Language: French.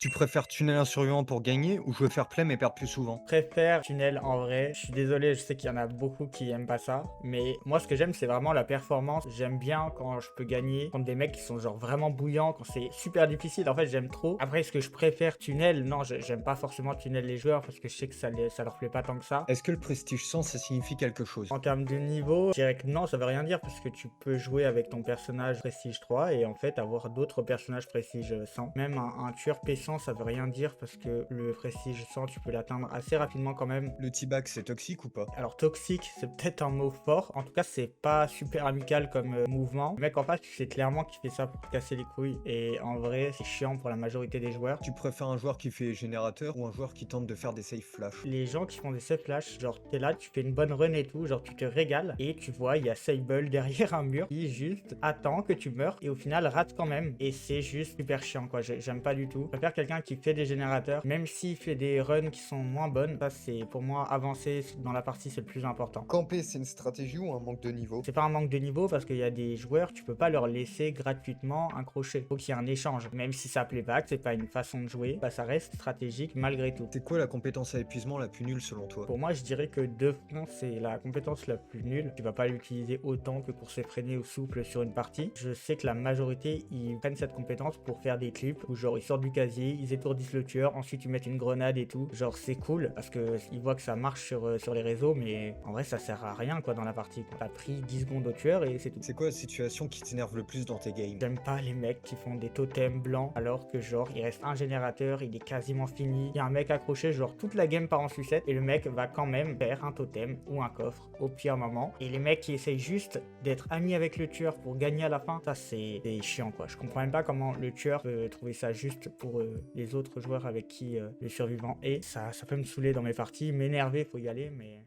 Tu préfères tunnel un survivant pour gagner ou jouer fair play mais perdre plus souvent? Préfère tunnel en vrai. Je suis désolé, je sais qu'il y en a beaucoup qui aiment pas ça, mais moi ce que j'aime c'est vraiment la performance. J'aime bien quand je peux gagner contre des mecs qui sont genre vraiment bouillants, quand c'est super difficile. En fait, j'aime trop. Après, est-ce que je préfère tunnel? Non, j'aime pas forcément tunnel les joueurs parce que je sais que ça leur plaît pas tant que ça. Est-ce que le prestige 100 ça signifie quelque chose? En termes de niveau, je dirais que non, ça veut rien dire parce que tu peux jouer avec ton personnage Prestige 3 et en fait avoir d'autres personnages Prestige 100. Même un tueur P100, ça veut rien dire parce que le Prestige 100, tu peux l'atteindre assez rapidement quand même. Le T-Bag c'est toxique ou pas? Alors toxique, c'est peut-être un mot fort. En tout cas, c'est pas super amical comme mouvement. Le mec en face, tu sais clairement qu'il fait ça pour te casser les couilles. Et en vrai, c'est chiant pour la majorité des joueurs. Tu préfères un joueur qui fait générateur ou un joueur qui tente de faire des safe flash? Les gens qui font des safe flash, genre t'es là, tu fais une bonne run et tout, genre tu te régales et tu vois, il y a Sable derrière un mur qui juste attend que tu meurs et au final rate quand même. Et c'est juste super chiant quoi, j'aime pas du tout. Je préfère quelqu'un qui fait des générateurs, même s'il fait des runs qui sont moins bonnes. Ça c'est pour moi avancer dans la partie, c'est le plus important. Camper c'est une stratégie ou un manque de niveau? C'est pas un manque de niveau parce qu'il y a des joueurs, tu peux pas leur laisser gratuitement un crochet. Faut qu'il y ait un échange. Même si ça plaît pas, que c'est pas une façon de jouer, bah ça reste stratégique malgré tout. C'est quoi la compétence à épuisement la plus nulle selon toi? Pour moi, je dirais que de front, c'est la compétence la plus nulle. Tu vas pas l'utiliser autant que pour s'effréner ou souple sur une partie. Je sais que la majorité, ils prennent cette compétence pour faire des clips où genre ils sortent du casier, ils étourdissent le tueur, ensuite ils mettent une grenade et tout. Genre c'est cool parce que ils voient que ça marche sur les réseaux, mais en vrai ça sert à rien quoi dans la partie. T'as pris 10 secondes au tueur et c'est tout. C'est quoi la situation qui t'énerve le plus dans tes games? J'aime pas les mecs qui font des totems blancs alors que genre il reste un générateur, il est quasiment fini. Il y a un mec accroché, genre toute la game part en sucette et le mec va quand même faire un totem ou un coffre au pire moment. Et les mecs qui essayent juste d'être amis avec le tueur pour gagner à la fin, ça c'est chiant quoi. Je comprends même pas comment le tueur peut trouver ça juste pour les autres joueurs avec qui le survivant est. Ça peut me saouler dans mes parties, m'énerver, faut y aller mais...